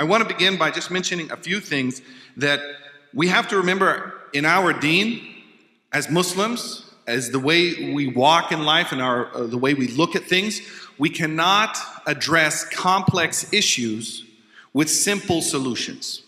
I want to begin by just mentioning a few things that we have to remember in our deen as Muslims, as the way we walk in life and the way we look at things. We cannot address complex issues with simple solutions.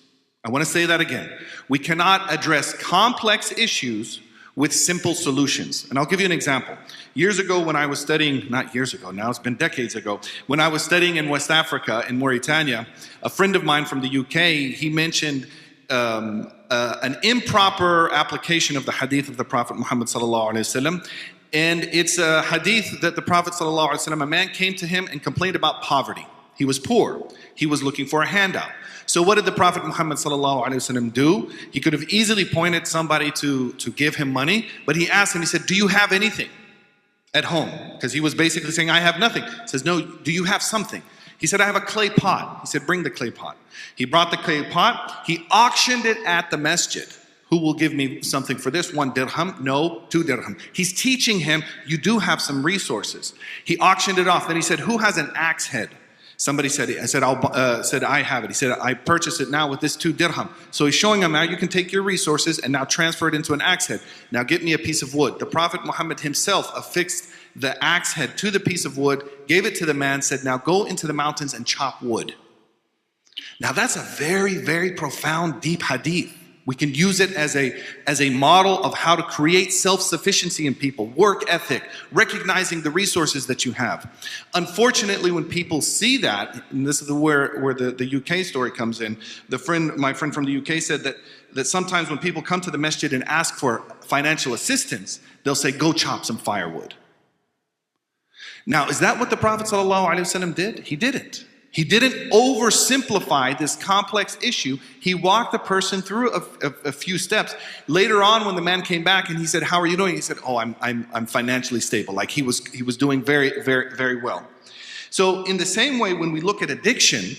I want to say that again. We cannot address complex issues with simple solutions. And I'll give you an example. Years ago when I was studying, not years ago, now it's been decades ago, when I was studying in West Africa, in Mauritania, a friend of mine from the UK, he mentioned an improper application of the hadith of the Prophet Muhammad sallallahu alaihi wasallam. And it's a hadith that the Prophet sallallahu alaihi wasallam, a man came to him and complained about poverty. He was poor. He was looking for a handout. So what did the Prophet Muhammad sallallahu alaihi wasallam do? He could have easily pointed somebody to give him money, but he asked him, he said, do you have anything at home? Because he was basically saying, I have nothing. He says, no, do you have something? He said, I have a clay pot. He said, bring the clay pot. He brought the clay pot. He auctioned it at the masjid. Who will give me something for this? 1 dirham? No, 2 dirham. He's teaching him, you do have some resources. He auctioned it off. Then he said, who has an axe head? Somebody said, I have it. He said, I purchased it now with this 2 dirham. So he's showing him, now you can take your resources and now transfer it into an axe head. Now get me a piece of wood. The Prophet Muhammad himself affixed the axe head to the piece of wood, gave it to the man, said, now go into the mountains and chop wood. Now that's a very, very profound, deep hadith. We can use it as a model of how to create self-sufficiency in people, work ethic, recognizing the resources that you have. Unfortunately, when people see that, and this is where the UK story comes in, my friend from the UK said that sometimes when people come to the masjid and ask for financial assistance, they'll say, go chop some firewood. Now, is that what the Prophet ﷺ did? He didn't. He didn't oversimplify this complex issue. He walked the person through a few steps. Later on, when the man came back and he said, how are you doing? He said, oh, I'm financially stable. Like he was doing very, very, very well. So in the same way, when we look at addiction,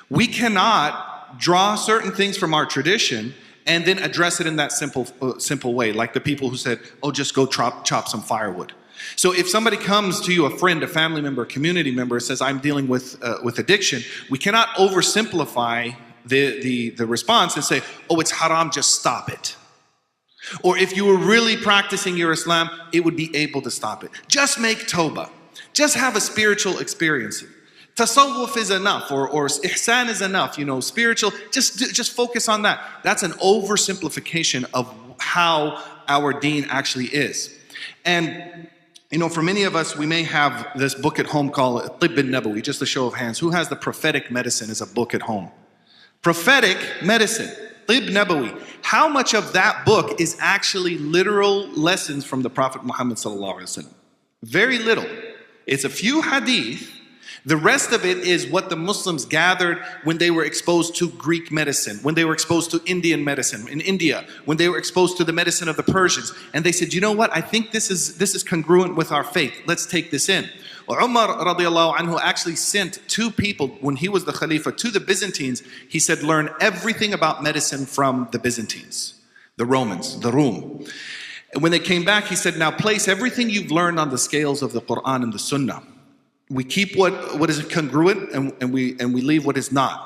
we cannot draw certain things from our tradition and then address it in that simple way. Like the people who said, oh, just go chop some firewood. So if somebody comes to you, a friend, a family member, a community member, says, I'm dealing with addiction, we cannot oversimplify the response and say, oh, it's haram, just stop it. Or if you were really practicing your Islam, it would be able to stop it. Just make tawbah. Just have a spiritual experience. Tasawwuf is enough, or ihsan is enough, spiritual, just focus on that. That's an oversimplification of how our deen actually is. And for many of us, we may have this book at home called Tibb al-Nabawi, just a show of hands. Who has the prophetic medicine as a book at home? Prophetic medicine, Tibb Nabawi. How much of that book is actually literal lessons from the Prophet Muhammad sallallahu alaihi wasallam? Very little. It's a few hadith. The rest of it is what the Muslims gathered when they were exposed to Greek medicine, when they were exposed to Indian medicine in India, when they were exposed to the medicine of the Persians. And they said, you know what? I think this is congruent with our faith. Let's take this in. Umar radiallahu anhu actually sent 2 people when he was the Khalifa to the Byzantines. He said, learn everything about medicine from the Byzantines, the Romans, the Rum. And when they came back, he said, now place everything you've learned on the scales of the Quran and the Sunnah. We keep what is congruent and we leave what is not.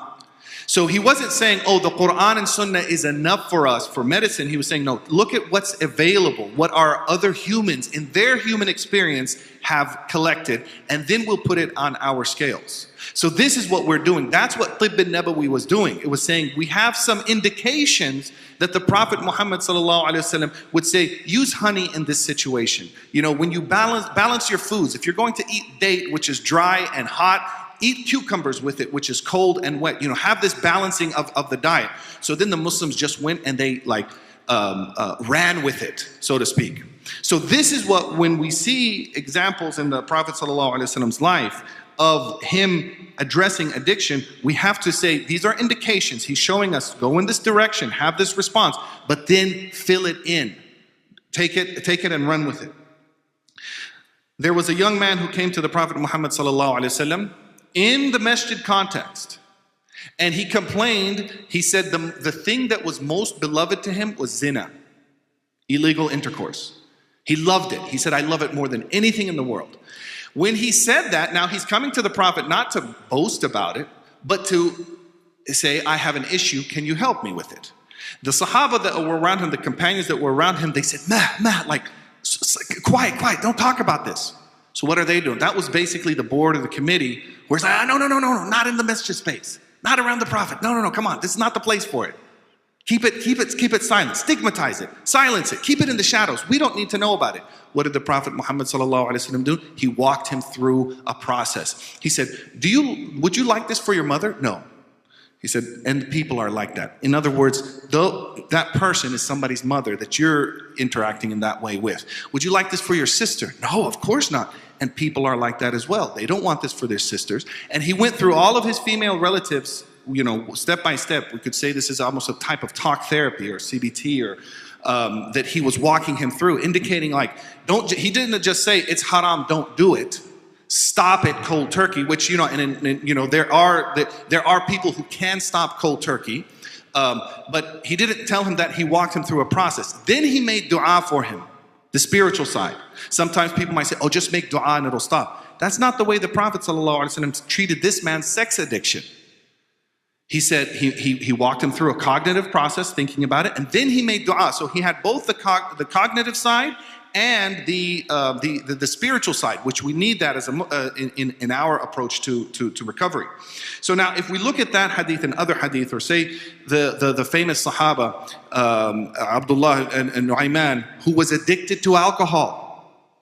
So he wasn't saying, oh, the Quran and Sunnah is enough for us for medicine. He was saying, no, look at what's available, what our other humans in their human experience have collected, and then we'll put it on our scales. So this is what we're doing. That's what Tibb al-Nabawi was doing. It was saying we have some indications that the Prophet Muhammad sallallahu alaihi wasallam would say, use honey in this situation. When you balance your foods, if you're going to eat date, which is dry and hot, eat cucumbers with it, which is cold and wet. Have this balancing of the diet. So then the Muslims just went and they ran with it, so to speak. So this is what, when we see examples in the Prophet sallallahu alaihi wasallam's life of him addressing addiction, we have to say these are indications. He's showing us, go in this direction, have this response, but then fill it in. Take it and run with it. There was a young man who came to the Prophet Muhammad sallallahu alaihi wasallam in the masjid context, and he complained. He said the thing that was most beloved to him was zina, illegal intercourse. He loved it. He said, I love it more than anything in the world. When he said that, now he's coming to the Prophet not to boast about it, but to say, I have an issue, can you help me with it? The Sahaba that were around him, the companions that were around him, they said, like, quiet, don't talk about this. So what are they doing? That was basically the board of the committee, where it's like, no, not in the masjid space, not around the Prophet. No, come on, this is not the place for it. Keep it silent, stigmatize it, silence it, keep it in the shadows. We don't need to know about it. What did the Prophet Muhammad ﷺ do? He walked him through a process. He said, would you like this for your mother? No. He said, and people are like that. In other words, though that person is somebody's mother that you're interacting in that way with. Would you like this for your sister? No, of course not. And people are like that as well. They don't want this for their sisters. And he went through all of his female relatives, step by step. We could say this is almost a type of talk therapy or CBT, or that he was walking him through, indicating like, he didn't just say it's haram, don't do it. Stop it cold turkey, which, there are people who can stop cold turkey. But he didn't tell him that. He walked him through a process. Then he made dua for him, the spiritual side. Sometimes people might say, oh, just make dua and it'll stop. That's not the way the Prophet ﷺ treated this man's sex addiction. He said he walked him through a cognitive process, thinking about it, and then he made dua. So he had both the cognitive side and the spiritual side, which we need that as in our approach to recovery. So now, if we look at that hadith and other hadith, or say the famous Sahaba, Abdullah and Nu'ayman, who was addicted to alcohol.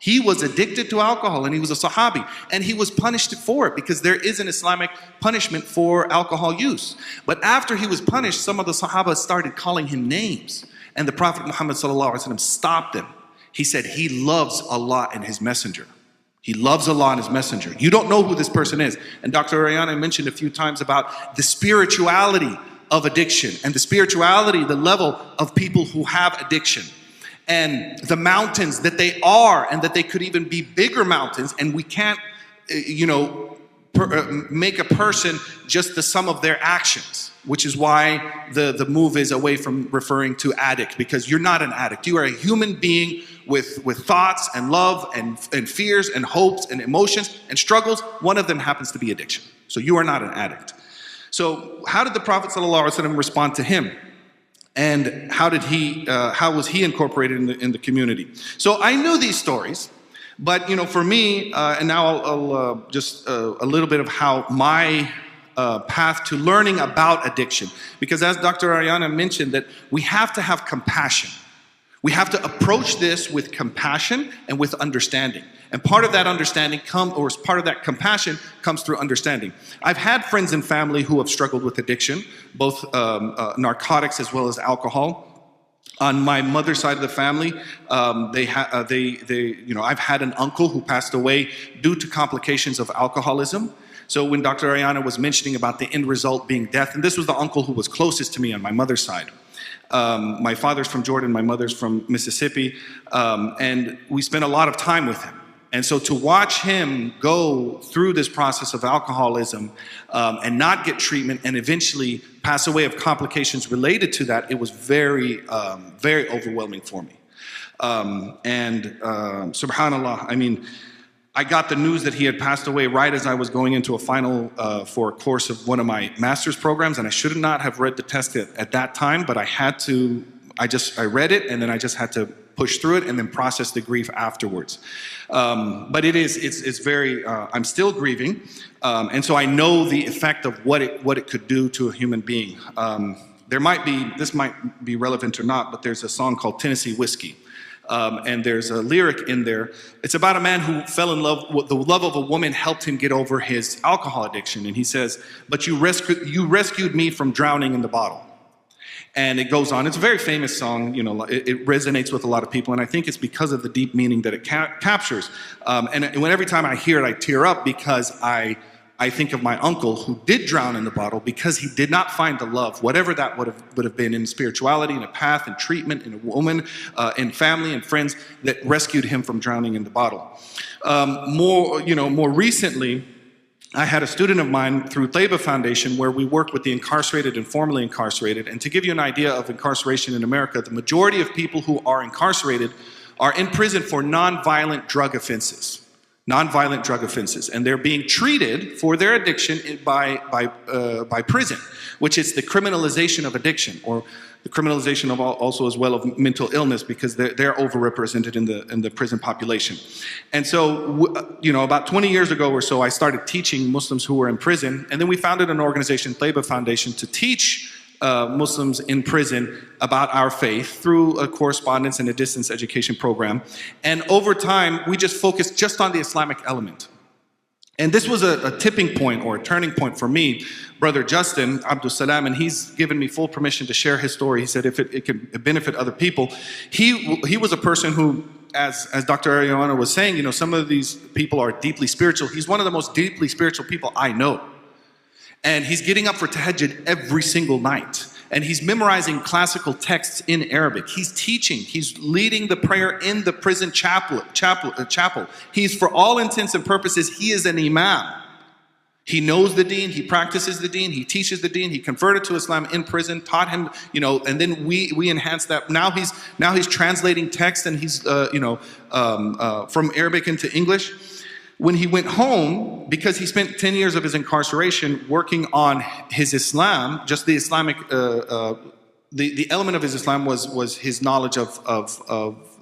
He was addicted to alcohol, and he was a Sahabi, and he was punished for it, because there is an Islamic punishment for alcohol use. But after he was punished, some of the Sahaba started calling him names, and the Prophet Muhammad ﷺ stopped them. He said he loves Allah and His Messenger. He loves Allah and His Messenger. You don't know who this person is. And Dr. Ariana mentioned a few times about the spirituality of addiction, and the spirituality, the level of people who have addiction, and the mountains that they are, and that they could even be bigger mountains, and we can't, make a person just the sum of their actions, which is why the move is away from referring to addict, because you're not an addict. You are a human being with thoughts and love and fears and hopes and emotions and struggles. One of them happens to be addiction. So you are not an addict. So how did the Prophet ﷺ respond to him? And how was he incorporated in the community? So I knew these stories, but for me, and now I'll just a little bit of how my path to learning about addiction, because as Dr. Ariana mentioned, that we have to have compassion. We have to approach this with compassion and with understanding. And part of that understanding part of that compassion comes through understanding. I've had friends and family who have struggled with addiction, both narcotics as well as alcohol. On my mother's side of the family, I've had an uncle who passed away due to complications of alcoholism. So when Dr. Ariana was mentioning about the end result being death, and this was the uncle who was closest to me on my mother's side. My father's from Jordan, my mother's from Mississippi, and we spent a lot of time with him. And so to watch him go through this process of alcoholism and not get treatment and eventually pass away of complications related to that, it was very, very overwhelming for me. Subhanallah, I mean, I got the news that he had passed away right as I was going into a final for a course of one of my master's programs, and I should not have read the test at that time, but I had to, I read it, and then I just had to push through it and then process the grief afterwards. But it's very, I'm still grieving, and so I know the effect of what it could do to a human being. This might be relevant or not, but there's a song called Tennessee Whiskey. And there's a lyric in there. It's about a man who fell in love with the love of a woman, helped him get over his alcohol addiction. And he says, but you rescued me from drowning in the bottle. And it goes on. It's a very famous song. It resonates with a lot of people. And I think it's because of the deep meaning that it captures. And every time I hear it, I tear up, because I think of my uncle who did drown in the bottle because he did not find the love, whatever that would have been, in spirituality, in a path, in treatment, in a woman, in family and friends, that rescued him from drowning in the bottle. More recently, I had a student of mine through Taiba Foundation where we work with the incarcerated and formerly incarcerated. And to give you an idea of incarceration in America, the majority of people who are incarcerated are in prison for non-violent drug offenses. nonviolent drug offenses, and they're being treated for their addiction by prison, which is the criminalization of addiction, or the criminalization of also as well of mental illness, because they're overrepresented in the prison population. And so, you know, about 20 years ago or so, I started teaching Muslims who were in prison, and then we founded an organization, Taiba Foundation, to teach Muslims in prison about our faith through a correspondence and a distance education program. And over time, we just focused just on the Islamic element. And this was a tipping point or a turning point for me. Brother Justin Abdul Salam, and he's given me full permission to share his story. He said if it can benefit other people. He was a person who, as Dr. Ariana was saying, you know, some of these people are deeply spiritual. He's one of the most deeply spiritual people I know. And he's getting up for tahajjud every single night. And he's memorizing classical texts in Arabic. He's teaching. He's leading the prayer in the prison chapel. He's, for all intents and purposes, he is an imam. He knows the deen. He practices the deen. He teaches the deen. He converted to Islam in prison, taught him, you know, and then we enhanced that. Now he's translating text, and he's, from Arabic into English. When he went home, because he spent 10 years of his incarceration working on his Islam, just the Islamic, the element of his Islam was his knowledge of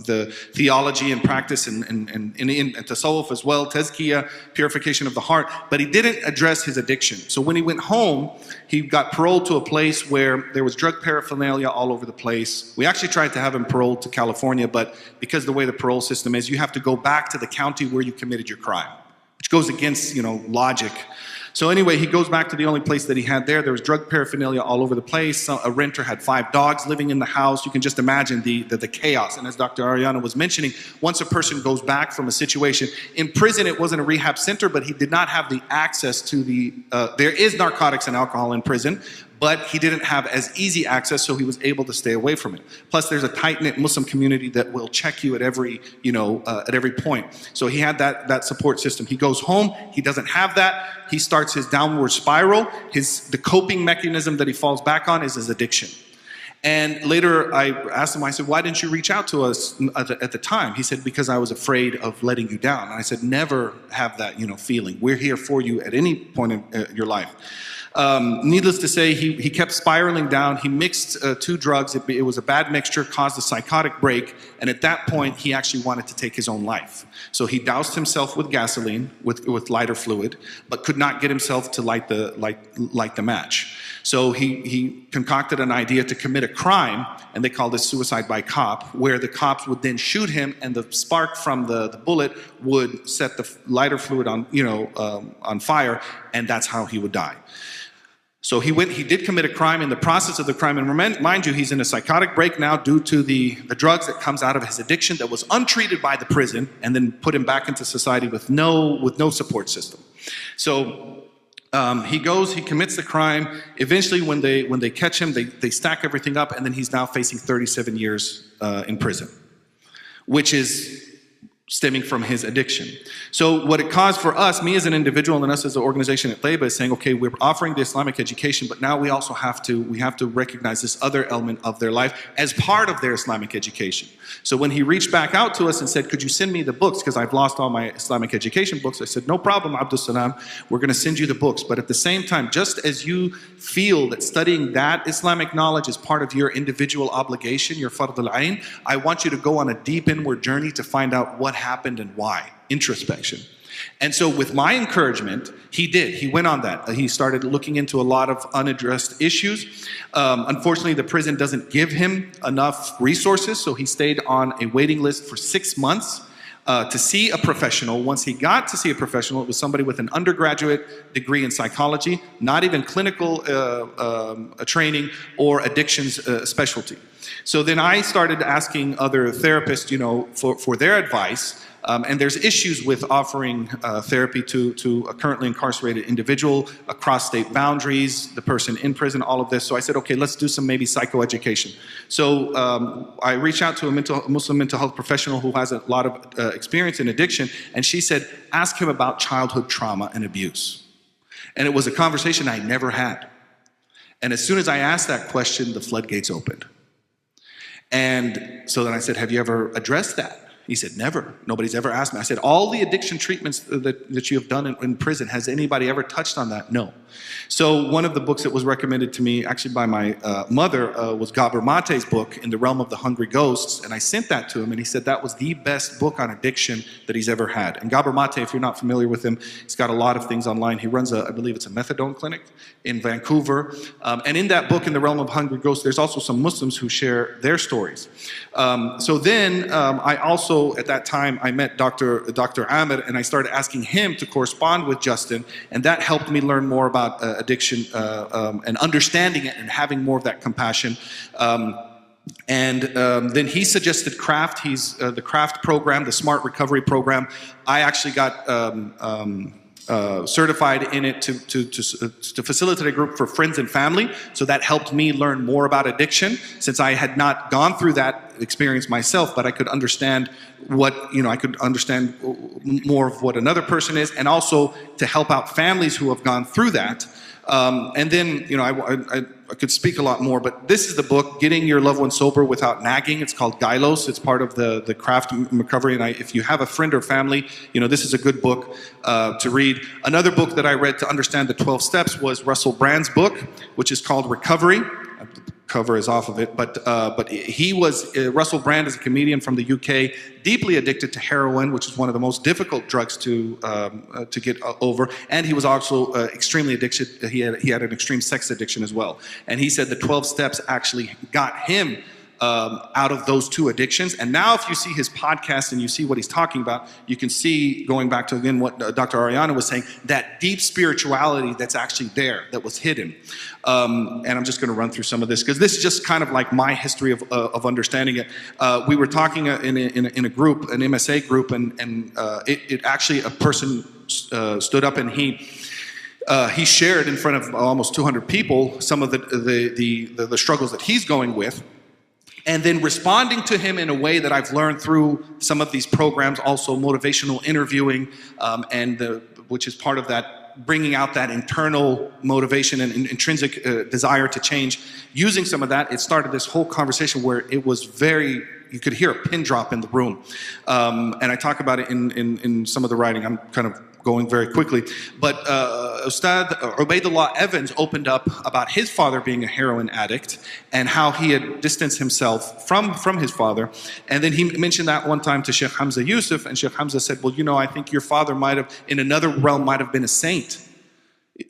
the theology and practice and tasawwuf as well, tazkiyah, purification of the heart, but he didn't address his addiction. So when he went home, he got paroled to a place where there was drug paraphernalia all over the place. We actually tried to have him paroled to California, but because the way the parole system is, you have to go back to the county where you committed your crime, which goes against, you know, logic. So anyway, he goes back to the only place that he had there. There was drug paraphernalia all over the place. A renter had 5 dogs living in the house. You can just imagine the chaos. And as Dr. Ariana was mentioning, once a person goes back from a situation, in prison it wasn't a rehab center, but he did not have the access to the, there is narcotics and alcohol in prison, but he didn't have as easy access, so he was able to stay away from it. Plus, there's a tight-knit Muslim community that will check you at every, at every point. So he had that support system. He goes home, he doesn't have that. He starts his downward spiral. The coping mechanism that he falls back on is his addiction. And later, I asked him, I said, why didn't you reach out to us at the time? He said, because I was afraid of letting you down. And I said, never have that, feeling. We're here for you at any point in your life. Needless to say, he kept spiraling down. He mixed 2 drugs. It was a bad mixture, caused a psychotic break, and at that point, he actually wanted to take his own life. So he doused himself with gasoline, with lighter fluid, but could not get himself to light the match. So he concocted an idea to commit a crime, and they called this suicide by cop, where the cops would then shoot him, and the spark from the bullet would set the lighter fluid on fire, and that's how he would die. So he did commit a crime. In the process of the crime, and mind you, he's in a psychotic break now due to the drugs that comes out of his addiction that was untreated by the prison, and then put him back into society with no support system. So he commits the crime. Eventually, when they catch him, they stack everything up, and then he's now facing 37 years in prison, which is stemming from his addiction. So what it caused for us, me as an individual and us as an organization at Taiba, is saying, okay, we're offering the Islamic education, but now we also have to recognize this other element of their life as part of their Islamic education. So when he reached back out to us and said, could you send me the books, because I've lost all my Islamic education books, I said, no problem, Abdul Salam, we're going to send you the books. But at the same time, just as you feel that studying that Islamic knowledge is part of your individual obligation, your fard al-ain, I want you to go on a deep inward journey to find out what happened and why. Introspection. And so with my encouragement, he went on that. He started looking into a lot of unaddressed issues. Unfortunately, the prison doesn't give him enough resources, so he stayed on a waiting list for 6 months to see a professional. Once he got to see a professional, it was somebody with an undergraduate degree in psychology, not even clinical training or addictions specialty. So then I started asking other therapists, for their advice. And there's issues with offering therapy to a currently incarcerated individual across state boundaries, the person in prison, all of this. So I said, okay, let's do some maybe psychoeducation. So I reached out to a Muslim mental health professional who has a lot of experience in addiction, and she said, ask him about childhood trauma and abuse. And it was a conversation I never had. And as soon as I asked that question, the floodgates opened. And so then I said, have you ever addressed that? He said, never. Nobody's ever asked me. I said, all the addiction treatments that you have done in prison, has anybody ever touched on that? No. So one of the books that was recommended to me, actually by my mother, was Gabor Mate's book, In the Realm of the Hungry Ghosts. And I sent that to him, and he said that was the best book on addiction that he's ever had. And Gabor Mate, if you're not familiar with him, he's got a lot of things online. He runs I believe it's a methadone clinic in Vancouver. And in that book, In the Realm of Hungry Ghosts, there's also some Muslims who share their stories. So then I also, at that time, I met Dr. Amir, and I started asking him to correspond with Justin, and that helped me learn more about addiction and understanding it and having more of that compassion. Then he suggested craft. He's the craft program, the Smart Recovery program. I actually got certified in it to facilitate a group for friends and family. So that helped me learn more about addiction, since I had not gone through that experience myself, but I could understand I could understand more of what another person is, and also to help out families who have gone through that. And then, I could speak a lot more, but this is the book, Getting Your Loved One Sober Without Nagging. It's called Gylos. It's part of the craft recovery. And if you have a friend or family, this is a good book to read. Another book that I read to understand the 12 steps was Russell Brand's book, which is called Recovery. Cover is off of it, but he was, Russell Brand is a comedian from the UK, deeply addicted to heroin, which is one of the most difficult drugs to get over, and he was also extremely addicted. He had an extreme sex addiction as well, and he said the 12 steps actually got him out of those two addictions. And now if you see his podcast and you see what he's talking about, you can see, going back to again what Dr. Ariana was saying, that deep spirituality that's actually there, that was hidden. And I'm just going to run through some of this, because this is just kind of like my history of understanding it. We were talking in a group, an MSA group, and it actually, a person stood up and he shared in front of almost 200 people some of the struggles that he's going with. And then responding to him in a way that I've learned through some of these programs, also motivational interviewing, which is part of that, bringing out that internal motivation and intrinsic desire to change. Using some of that, it started this whole conversation where it was you could hear a pin drop in the room. And I talk about it in some of the writing. I'm kind of going very quickly. But Ustad Ubaidullah Evans opened up about his father being a heroin addict and how he had distanced himself from his father. And then he mentioned that one time to Shaykh Hamza Yusuf, and Shaykh Hamza said, well, I think your father might have, in another realm, might have been a saint.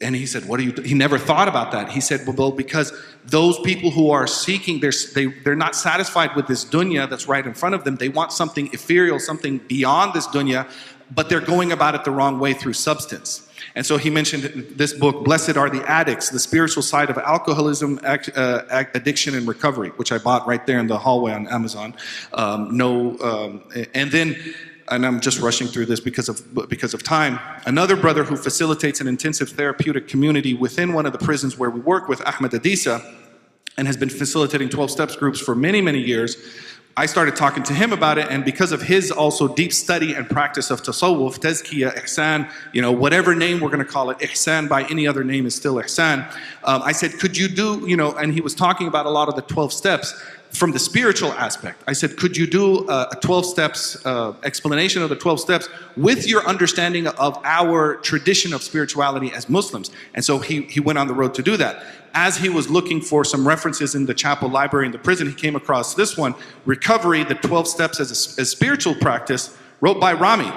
And he said, he never thought about that. He said, well, because those people who are seeking, they're not satisfied with this dunya that's right in front of them. They want something ethereal, something beyond this dunya, but they're going about it the wrong way through substance. And so he mentioned this book, Blessed Are the Addicts, the spiritual side of alcoholism, addiction, and recovery, which I bought right there in the hallway on Amazon. And I'm just rushing through this because of time. Another brother who facilitates an intensive therapeutic community within one of the prisons where we work with, Ahmed Adisa, and has been facilitating 12 steps groups for many, many years. I started talking to him about it, and because of his also deep study and practice of tasawwuf, tazkiyah, ihsan, whatever name we're going to call it, ihsan by any other name is still ihsan. I said, could you do, and he was talking about a lot of the 12 steps from the spiritual aspect. I said, could you do a 12 steps explanation of the 12 steps with your understanding of our tradition of spirituality as Muslims? And so he went on the road to do that. As he was looking for some references in the chapel library in the prison, he came across this one, Recovery, the 12 Steps as Spiritual Practice, wrote by Rami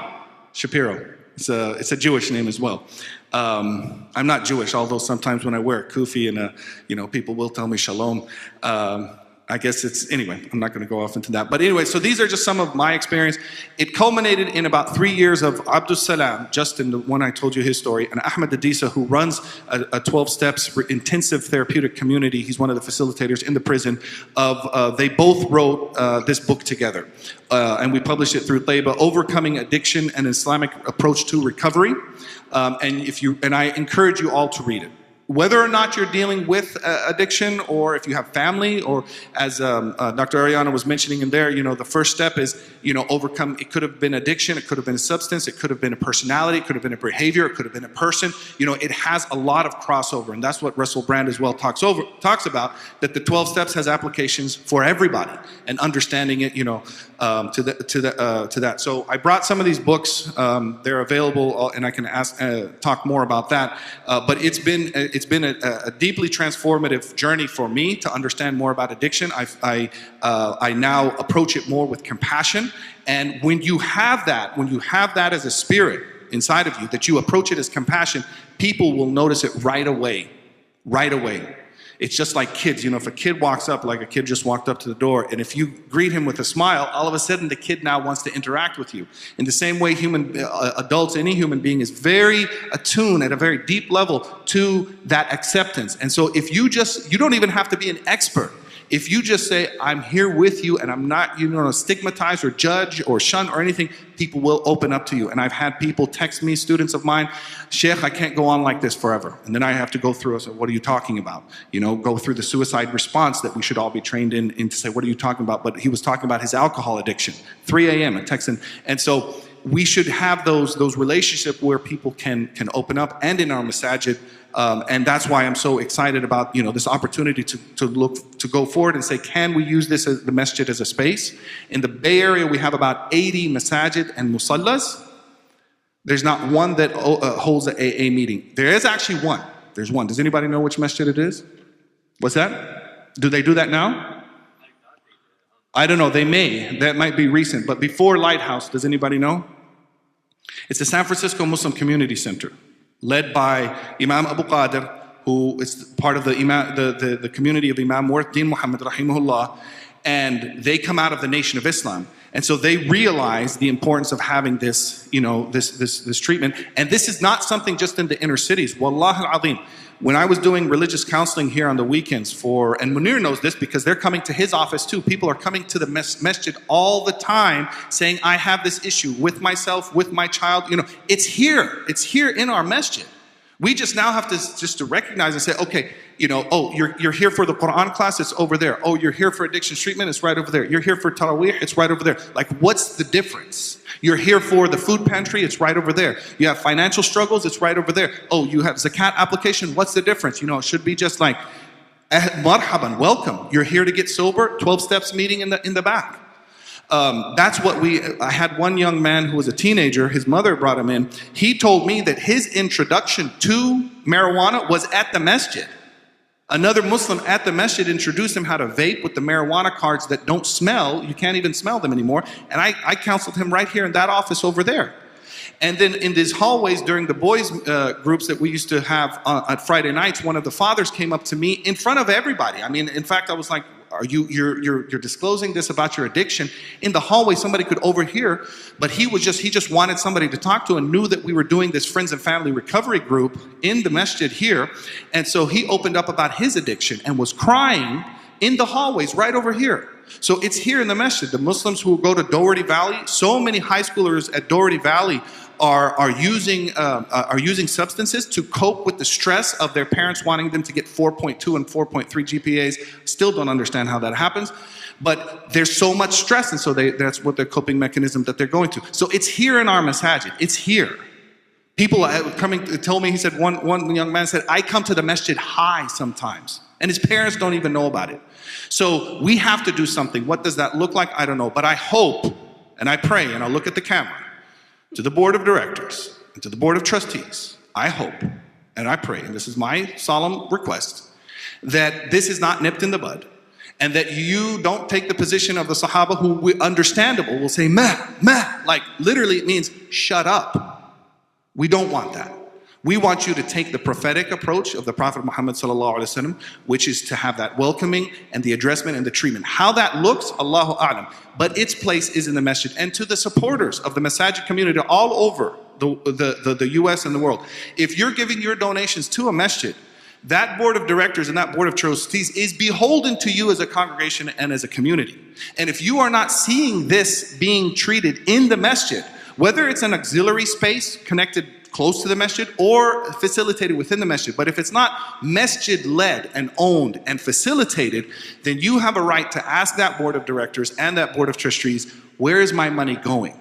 Shapiro. It's a Jewish name as well. I'm not Jewish, although sometimes when I wear a kufi and people will tell me shalom. I guess anyway, I'm not going to go off into that. But anyway, so these are just some of my experience. It culminated in about 3 years of Abdus Salam, Justin, the one I told you his story, and Ahmed Adisa, who runs a 12 steps intensive therapeutic community. He's one of the facilitators in the prison. They both wrote this book together. And we published it through Taiba, Overcoming Addiction, an Islamic Approach to Recovery. And I encourage you all to read it. whether or not you're dealing with addiction, or if you have family, or as Dr. Ariana was mentioning in there, you know, the first step is, you know, overcome. It could have been addiction, it could have been a substance, it could have been a personality, it could have been a behavior, it could have been a person. You know, it has a lot of crossover, and that's what Russell Brand as well talks about, that the 12 steps has applications for everybody, and understanding it, you know, to that. So I brought some of these books. They're available, and I can talk more about that. But it's been a deeply transformative journey for me to understand more about addiction. I now approach it more with compassion. And when you have that as a spirit inside of you, that you approach it as compassion, people will notice it right away. Right away. It's just like kids, you know, if a kid walks up, like a kid just walked up to the door, and if you greet him with a smile, all of a sudden the kid now wants to interact with you. In the same way, adults, any human being is very attuned at a very deep level to that acceptance. And so if you don't even have to be an expert. If you just say, I'm here with you, and I'm not, you know, stigmatize or judge or shun or anything, people will open up to you. And I've had people text me, students of mine, Shaykh, I can't go on like this forever. And then I have to go through, I say, what are you talking about? You know, go through the suicide response that we should all be trained in to say, what are you talking about? But he was talking about his alcohol addiction, 3 a.m. at texting. And so we should have those relationships where people can open up, and in our masajid. And that's why I'm so excited about, you know, this opportunity to go forward and say, can we use this as the masjid as a space? In the Bay Area, we have about 80 masajid and musallas. There's not one that holds an AA meeting. There is actually one. There's one. Does anybody know which masjid it is? What's that? Do they do that now? I don't know. They may. That might be recent. But before Lighthouse, does anybody know? It's the San Francisco Muslim Community Center, led by Imam Abu Qadir, who is part of the community of Imam Muhyiddin Muhammad rahimahullah, and they come out of the Nation of Islam. And so they realize the importance of having this, you know, this treatment. And this is not something just in the inner cities. Wallahi al-azim. When I was doing religious counseling here on the weekends and Munir knows this because they're coming to his office too. People are coming to the masjid all the time saying, I have this issue with myself, with my child. You know, it's here. It's here in our masjid. We just now have to recognize and say, okay, you know, oh, you're here for the Quran class, it's over there. Oh, you're here for addiction treatment, it's right over there. You're here for Taraweeh, it's right over there. Like, what's the difference? You're here for the food pantry, it's right over there. You have financial struggles, it's right over there. Oh, you have zakat application, what's the difference? You know, it should be just like, marhaban, welcome. You're here to get sober, 12 steps meeting in the back. That's what I had one young man who was a teenager, his mother brought him in. He told me that his introduction to marijuana was at the masjid. Another Muslim at the masjid introduced him how to vape with the marijuana cards that don't smell. You can't even smell them anymore. And I counseled him right here in that office over there. And then in these hallways during the boys groups that we used to have on Friday nights, one of the fathers came up to me in front of everybody. I mean, in fact, I was like, you're disclosing this about your addiction in the hallway? Somebody could overhear, but he just wanted somebody to talk to and knew that we were doing this friends and family recovery group in the masjid here. And so he opened up about his addiction and was crying in the hallways right over here. So it's here in the masjid. The Muslims who go to Doherty Valley, so many high schoolers at Doherty Valley are using substances to cope with the stress of their parents wanting them to get 4.2 and 4.3 GPAs. Still don't understand how that happens, but there's so much stress, and so that's what their coping mechanism that they're going to. So it's here in our masajid. It's here. People coming told me, he said, one young man said, I come to the masjid high sometimes, and his parents don't even know about it. So we have to do something. What does that look like? I don't know, but I hope and I pray, and I'll look at the camera, to the board of directors and to the board of trustees, I hope and I pray, and this is my solemn request, that this is not nipped in the bud, and that you don't take the position of the Sahaba who, understandable, will say, meh, like literally it means shut up. We don't want that. We want you to take the prophetic approach of the Prophet Muhammad sallallahu alaihi wasallam, which is to have that welcoming and the addressment and the treatment. How that looks, Allahu a'lam. But its place is in the masjid. And to the supporters of the masajid community all over the US and the world, if you're giving your donations to a masjid, that board of directors and that board of trustees is beholden to you as a congregation and as a community. And if you are not seeing this being treated in the masjid, whether it's an auxiliary space connected close to the masjid or facilitated within the masjid. But if it's not masjid-led and owned and facilitated, then you have a right to ask that board of directors and that board of trustees, where is my money going?